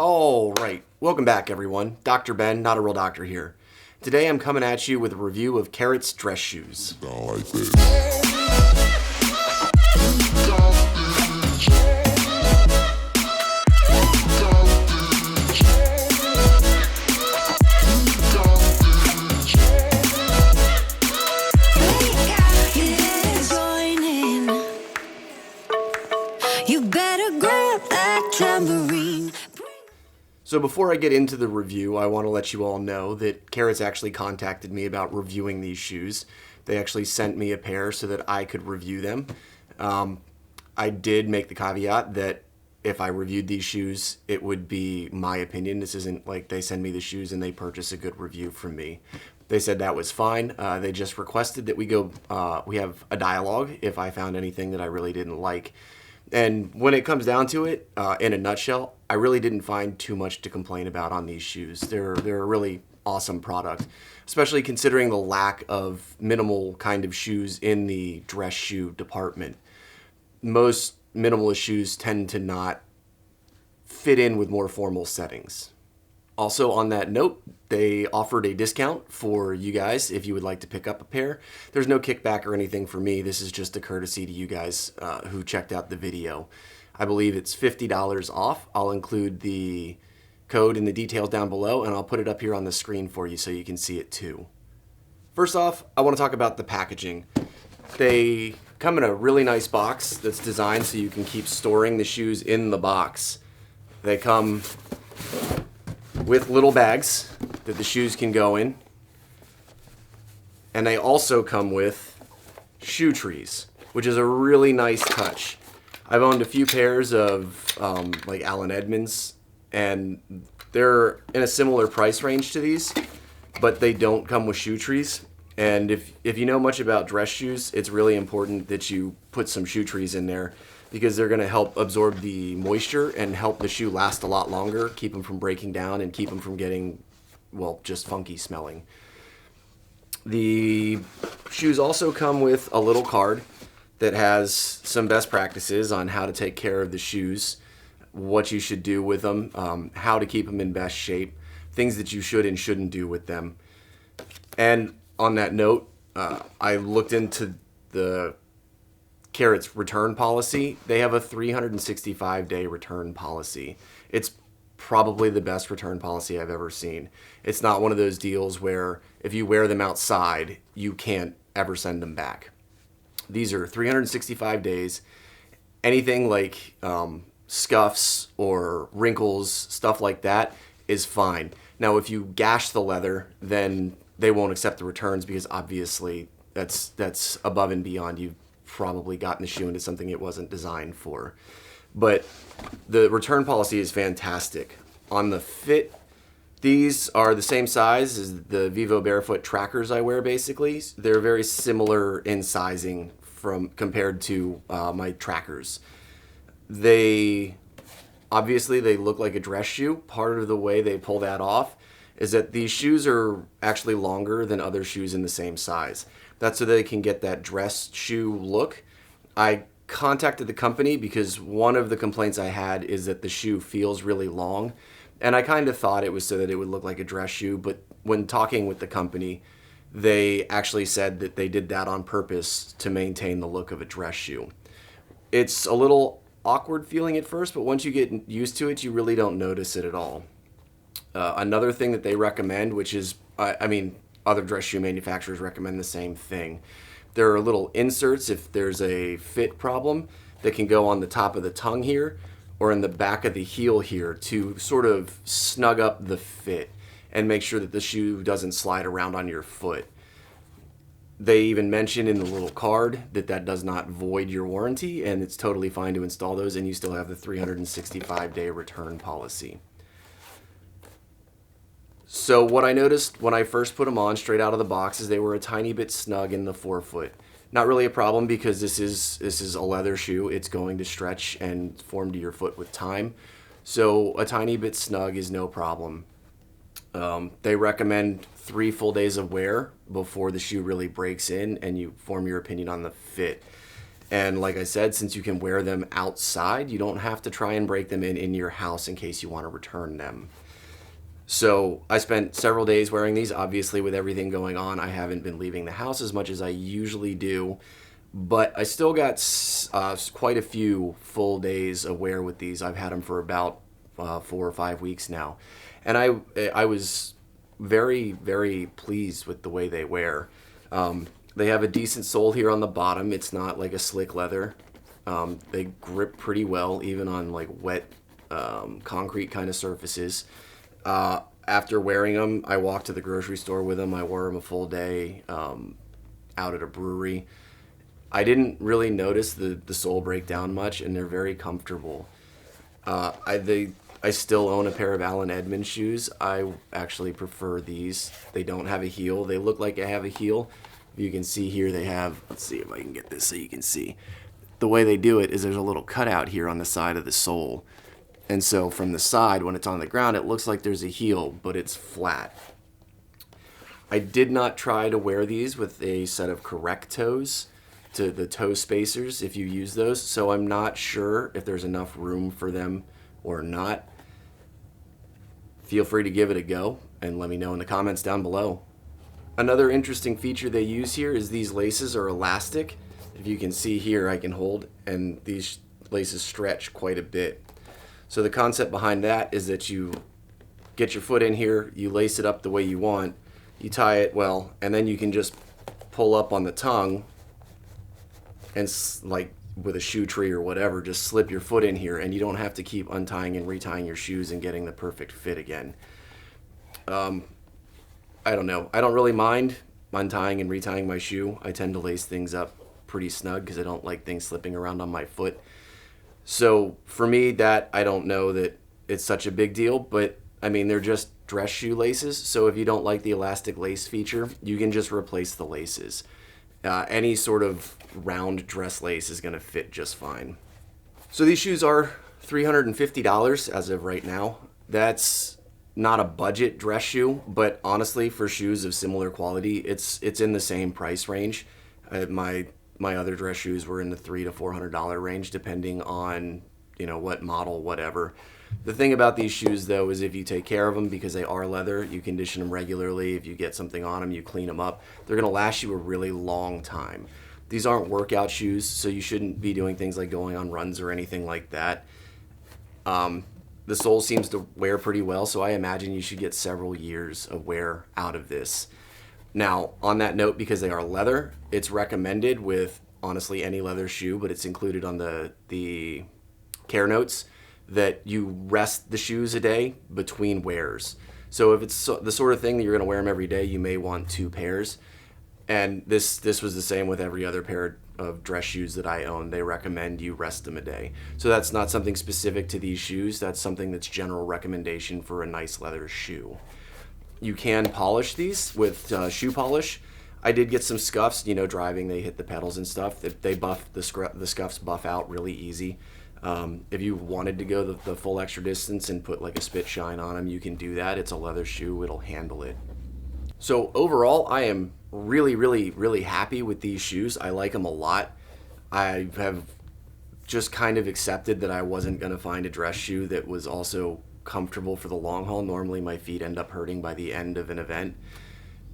All right, welcome back everyone. Dr. Ben, not a real doctor here. Today I'm coming at you with a review of Carets dress shoes. So before I get into the review, I want to let you all know that Carets actually contacted me about reviewing these shoes. They actually sent me a pair so that I could review them. I did make the caveat that if I reviewed these shoes, it would be my opinion. This isn't like they send me the shoes and they purchase a good review from me. They said that was fine. They just requested that we have a dialogue if I found anything that I really didn't like. And when it comes down to it, in a nutshell, I really didn't find too much to complain about on these shoes. They're a really awesome product, especially considering the lack of minimal kind of shoes in the dress shoe department. Most minimalist shoes tend to not fit in with more formal settings. Also, on that note, they offered a discount for you guys if you would like to pick up a pair. There's no kickback or anything for me. This is just a courtesy to you guys who checked out the video. I believe it's $50 off. I'll include the code in the details down below, and I'll put it up here on the screen for you so you can see it too. First off, I want to talk about the packaging. They come in a really nice box that's designed so you can keep storing the shoes in the box. They come with little bags that the shoes can go in. And they also come with shoe trees, which is a really nice touch. I've owned a few pairs of like Allen Edmonds, and they're in a similar price range to these, but they don't come with shoe trees. And if you know much about dress shoes, it's really important that you put some shoe trees in there because they're going to help absorb the moisture and help the shoe last a lot longer, keep them from breaking down and keep them from getting, well, just funky smelling. The shoes also come with a little card that has some best practices on how to take care of the shoes, what you should do with them, how to keep them in best shape, things that you should and shouldn't do with them. And on that note, I looked into the Carets return policy. They have a 365-day return policy. It's probably the best return policy I've ever seen. It's not one of those deals where if you wear them outside, you can't ever send them back. These are 365 days. Anything like scuffs or wrinkles, stuff like that, is fine. Now, if you gash the leather, then they won't accept the returns because obviously that's above and beyond. You've probably gotten the shoe into something it wasn't designed for. But the return policy is fantastic. On the fit, these are the same size as the Vivo Barefoot trackers I wear basically. They're very similar in sizing compared to my trackers. They look like a dress shoe. Part of the way they pull that off is that these shoes are actually longer than other shoes in the same size. That's so they can get that dress shoe look. I contacted the company because one of the complaints I had is that the shoe feels really long. And I kind of thought it was so that it would look like a dress shoe, but when talking with the company, they actually said that they did that on purpose to maintain the look of a dress shoe. It's a little awkward feeling at first, but once you get used to it, you really don't notice it at all. Another thing that they recommend, which is, other dress shoe manufacturers recommend the same thing. There are little inserts if there's a fit problem that can go on the top of the tongue here or in the back of the heel here to sort of snug up the fit and make sure that the shoe doesn't slide around on your foot. They even mention in the little card that does not void your warranty, and it's totally fine to install those, and you still have the 365-day return policy. So what I noticed when I first put them on straight out of the box is they were a tiny bit snug in the forefoot. Not really a problem because this is a leather shoe. It's going to stretch and form to your foot with time. So a tiny bit snug is no problem. They recommend 3 full days of wear before the shoe really breaks in and you form your opinion on the fit. And like I said, since you can wear them outside, you don't have to try and break them in your house in case you want to return them. So I spent several days wearing these. Obviously, with everything going on, I haven't been leaving the house as much as I usually do. But I still got quite a few full days of wear with these. I've had them for about 4 or 5 weeks now. And I was very, very pleased with the way they wear. They have a decent sole here on the bottom. It's not like a slick leather. They grip pretty well, even on like wet concrete kind of surfaces. After wearing them, I walked to the grocery store with them. I wore them a full day out at a brewery. I didn't really notice the sole break down much, and they're very comfortable. I still own a pair of Allen Edmonds shoes. I actually prefer these. They don't have a heel. They look like they have a heel. You can see here they have, let's see if I can get this so you can see. The way they do it is there's a little cutout here on the side of the sole. And so from the side, when it's on the ground, it looks like there's a heel, but it's flat. I did not try to wear these with a set of correct toes, to the toe spacers if you use those. So I'm not sure if there's enough room for them or not. Feel free to give it a go and let me know in the comments down below. Another interesting feature they use here is these laces are elastic. If you can see here, I can hold, and these laces stretch quite a bit. So the concept behind that is that you get your foot in here, you lace it up the way you want, you tie it well, and then you can just pull up on the tongue and, like with a shoe tree or whatever, just slip your foot in here, and you don't have to keep untying and retying your shoes and getting the perfect fit again. I don't know. I don't really mind untying and retying my shoe. I tend to lace things up pretty snug because I don't like things slipping around on my foot. So for me, that I don't know that it's such a big deal, but I mean, they're just dress shoe laces. So if you don't like the elastic lace feature, you can just replace the laces. Any sort of round dress lace is going to fit just fine. So these shoes are $350 as of right now. That's not a budget dress shoe, but honestly, for shoes of similar quality, it's in the same price range. My other dress shoes were in the $300 to $400 range, depending on what model, whatever. The thing about these shoes, though, is if you take care of them, because they are leather, you condition them regularly. If you get something on them, you clean them up. They're going to last you a really long time. These aren't workout shoes, so you shouldn't be doing things like going on runs or anything like that. The sole seems to wear pretty well, so I imagine you should get several years of wear out of this. Now, on that note, because they are leather, it's recommended with, honestly, any leather shoe, but it's included on the care notes that you rest the shoes a day between wears. So if it's the sort of thing that you're going to wear them every day, you may want 2 pairs. And this was the same with every other pair of dress shoes that I own. They recommend you rest them a day. So that's not something specific to these shoes. That's something that's general recommendation for a nice leather shoe. You can polish these with shoe polish. I did get some scuffs. Driving, they hit the pedals and stuff. They buff the scuffs buff out really easy. If you wanted to go the full extra distance and put like a spit shine on them, you can do that. It's a leather shoe. It'll handle it. So overall, I am really, really, really happy with these shoes. I like them a lot. I have just kind of accepted that I wasn't going to find a dress shoe that was also comfortable for the long haul. Normally my feet end up hurting by the end of an event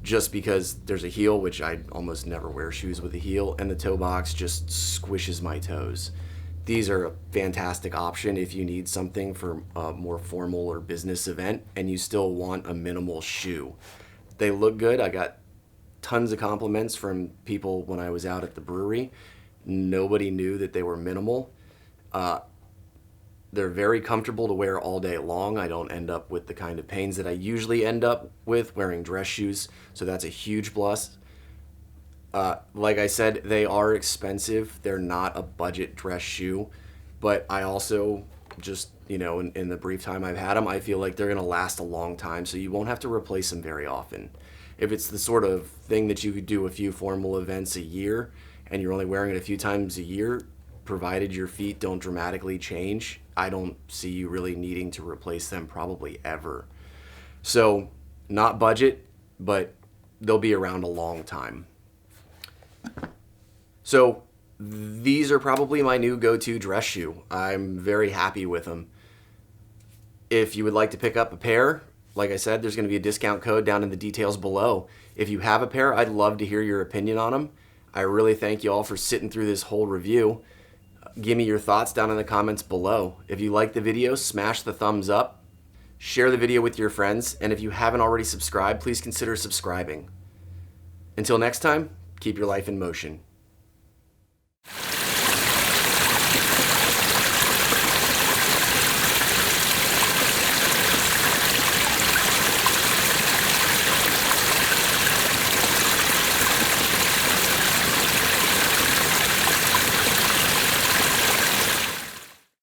just because there's a heel, which I almost never wear shoes with a heel, and the toe box just squishes my toes. These are a fantastic option if you need something for a more formal or business event and you still want a minimal shoe. They look good. I got tons of compliments from people when I was out at the brewery. Nobody knew that they were minimal. They're very comfortable to wear all day long. I don't end up with the kind of pains that I usually end up with wearing dress shoes, so that's a huge plus. Like I said, they are expensive. They're not a budget dress shoe, but I also just, in the brief time I've had them, I feel like they're going to last a long time, so you won't have to replace them very often. If it's the sort of thing that you could do a few formal events a year and you're only wearing it a few times a year, provided your feet don't dramatically change, I don't see you really needing to replace them probably ever. So not budget, but they'll be around a long time. So These are probably my new go-to dress shoe. I'm very happy with them. If you would like to pick up a pair, like I said, there's going to be a discount code down in the details below. If you have a pair, I'd love to hear your opinion on them. I really thank you all for sitting through this whole review. Give me your thoughts down in the comments below. If you like the video, smash the thumbs up. Share the video with your friends. And if you haven't already subscribed, please consider subscribing. Until next time, keep your life in motion.